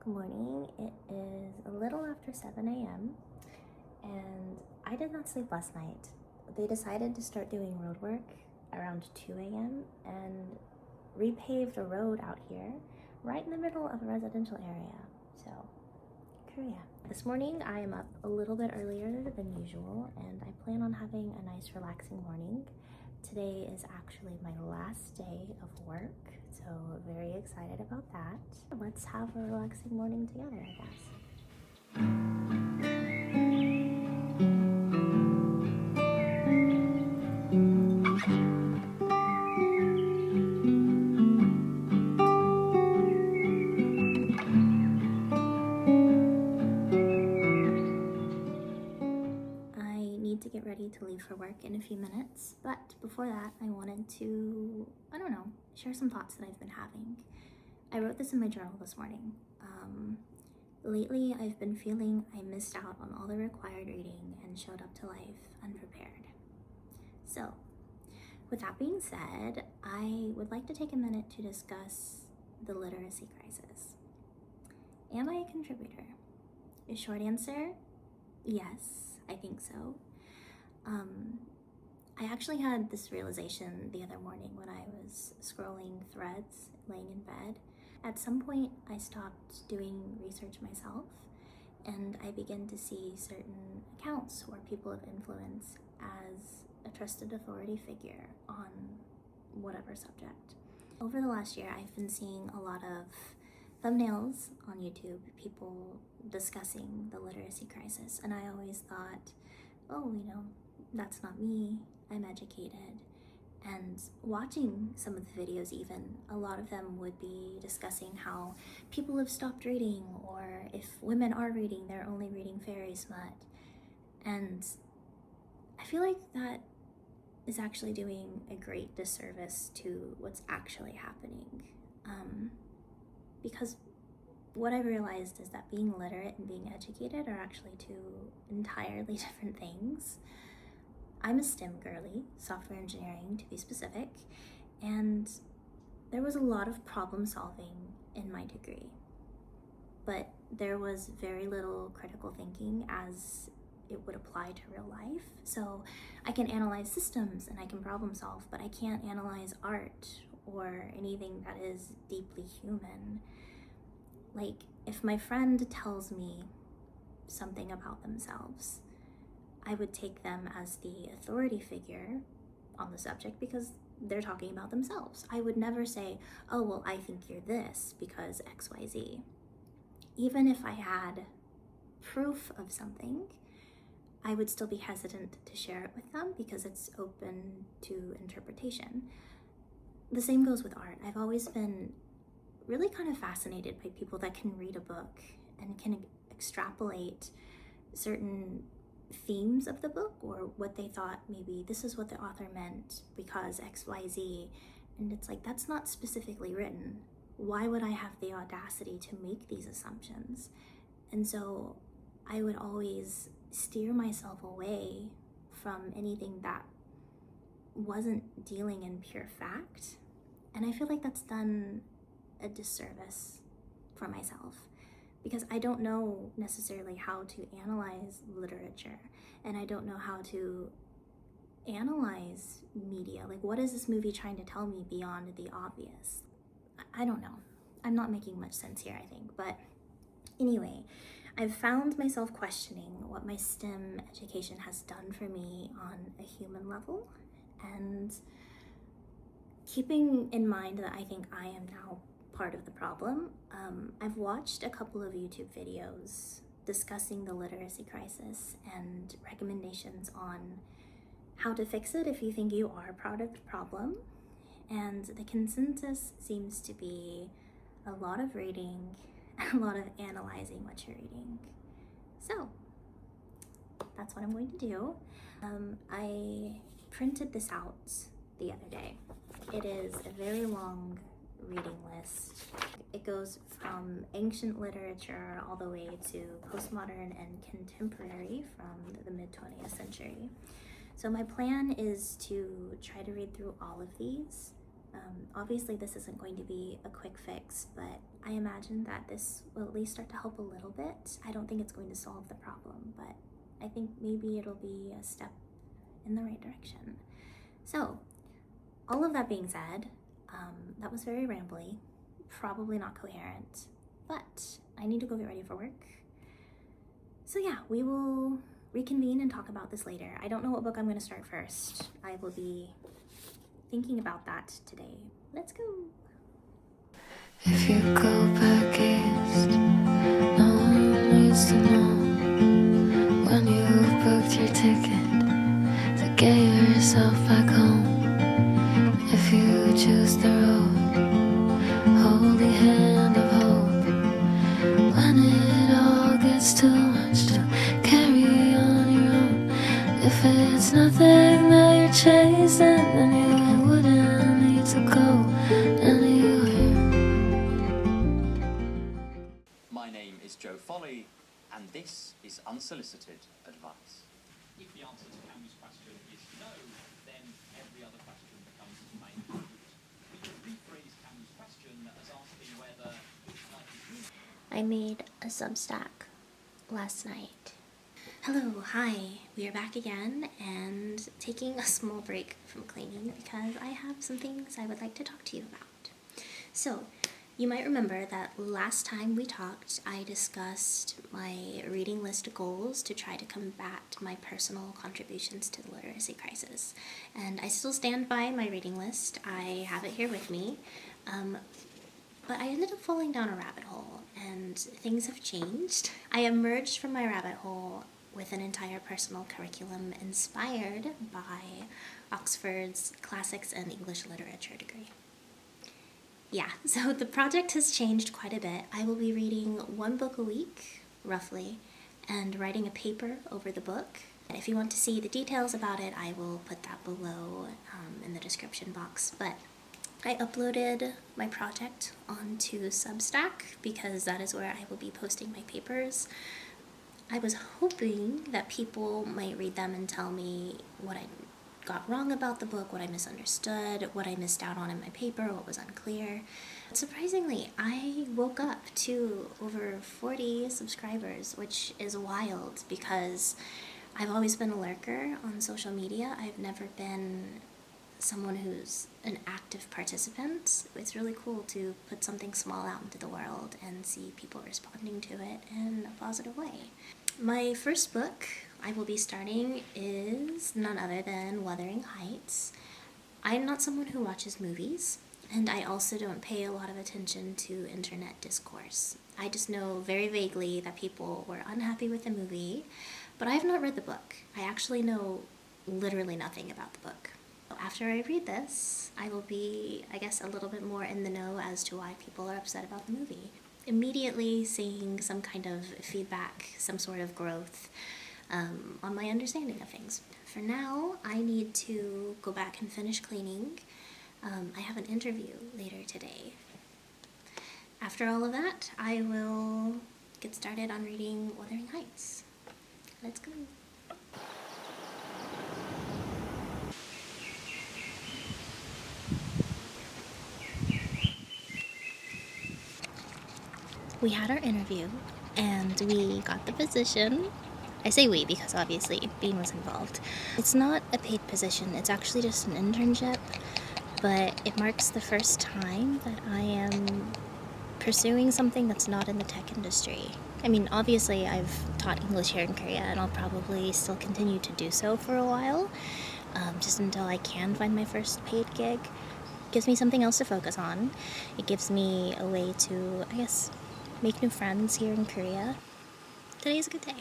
Good morning. It is a little after 7 a.m. and I did not sleep last night. They decided to start doing road work around 2 a.m. and repaved a road out here right in the middle of a residential area. So, Korea. This morning I am up a little bit earlier than usual and I plan on having a nice relaxing morning. Today is actually my last day of work, so very excited about that. Let's have a relaxing morning together, I guess. I need to get ready to leave for work in a few minutes, but before that I wanted to, share some thoughts that I've been having. I wrote this in my journal this morning. Lately I've been feeling I missed out on all the required reading and showed up to life unprepared. So, with that being said, I would like to take a minute to discuss the literacy crisis. Am I a contributor? A short answer, yes, I think so. I actually had this realization the other morning when I was scrolling threads laying in bed. At some point, I stopped doing research myself and I began to see certain accounts or people of influence as a trusted authority figure on whatever subject. Over the last year, I've been seeing a lot of thumbnails on YouTube, people discussing the literacy crisis, and I always thought, that's not me, I'm educated. And watching some of the videos even, a lot of them would be discussing how people have stopped reading, or if women are reading, they're only reading fairy smut. And I feel like that is actually doing a great disservice to what's actually happening. Because what I realized is that being literate and being educated are actually two entirely different things. I'm a STEM girly, software engineering to be specific, and there was a lot of problem solving in my degree. But there was very little critical thinking as it would apply to real life. So I can analyze systems and I can problem solve, but I can't analyze art or anything that is deeply human. Like, if my friend tells me something about themselves, I would take them as the authority figure on the subject because they're talking about themselves. I would never say, oh, well, I think you're this because XYZ. Even if I had proof of something, I would still be hesitant to share it with them because it's open to interpretation. The same goes with art. I've always been really kind of fascinated by people that can read a book and can extrapolate certain themes of the book or what they thought maybe this is what the author meant because XYZ. And it's like, that's not specifically written. Why would I have the audacity to make these assumptions? And so I would always steer myself away from anything that wasn't dealing in pure fact. And I feel like that's done a disservice for myself because I don't know necessarily how to analyze literature and I don't know how to analyze media. Like, what is this movie trying to tell me beyond the obvious? I don't know. I'm not making much sense here, I think. But anyway, I've found myself questioning what my STEM education has done for me on a human level, and keeping in mind that I think I am now part of the problem, I've watched a couple of YouTube videos discussing the literacy crisis and recommendations on how to fix it if you think you are part of the problem. And the consensus seems to be a lot of reading and a lot of analyzing what you're reading. So that's what I'm going to do. I printed this out the other day. It is a very long reading list. It goes from ancient literature all the way to postmodern and contemporary from the mid-20th century. So my plan is to try to read through all of these Obviously, this isn't going to be a quick fix, but I imagine that this will at least start to help a little bit. I don't think it's going to solve the problem, but I think maybe it'll be a step in the right direction. So, all of that being said, that was very rambly, probably not coherent, but I need to go get ready for work. So yeah, we will reconvene and talk about this later. I don't know what book I'm going to start first. I will be thinking about that today. Let's go. If you go back east, no one needs to know when you've booked your ticket to get yourself back home. If you choose the road, holy hand of hope, when it all gets too much to carry on your own. If it's nothing that you're chasing, then you wouldn't need to go anywhere. My name is Joe Foley, and this is Unsolicited Advice. If the answer to Camus' question is no, then every other question becomes main moot. We can rephrase Camus' question as asking whether I made a substack last night. Hello, hi, we are back again and taking a small break from cleaning because I have some things I would like to talk to you about. So, you might remember that last time we talked, I discussed my reading list goals to try to combat my personal contributions to the literacy crisis. And I still stand by my reading list. I have it here with me. But I ended up falling down a rabbit hole, and things have changed. I emerged from my rabbit hole with an entire personal curriculum inspired by Oxford's Classics and English Literature degree. Yeah, so the project has changed quite a bit. I will be reading one book a week, roughly, and writing a paper over the book. If you want to see the details about it, I will put that below in the description box. But I uploaded my project onto Substack because that is where I will be posting my papers. I was hoping that people might read them and tell me what I got wrong about the book, what I misunderstood, what I missed out on in my paper, what was unclear. Surprisingly, I woke up to over 40 subscribers, which is wild because I've always been a lurker on social media. I've never been someone who's an active participant. It's really cool to put something small out into the world and see people responding to it in a positive way. My first book I will be starting is none other than Wuthering Heights. I'm not someone who watches movies, and I also don't pay a lot of attention to internet discourse. I just know very vaguely that people were unhappy with the movie, but I have not read the book. I actually know literally nothing about the book. After I read this, I will be, I guess, a little bit more in the know as to why people are upset about the movie. Immediately seeing some kind of feedback, some sort of growth on my understanding of things. For now, I need to go back and finish cleaning. I have an interview later today. After all of that, I will get started on reading Wuthering Heights. Let's go. We had our interview, and we got the position. I say we because obviously Bean was involved. It's not a paid position, it's actually just an internship, but it marks the first time that I am pursuing something that's not in the tech industry. I mean, obviously I've taught English here in Korea, and I'll probably still continue to do so for a while, just until I can find my first paid gig. It gives me something else to focus on. It gives me a way to, I guess, make new friends here in Korea. Today's a good day.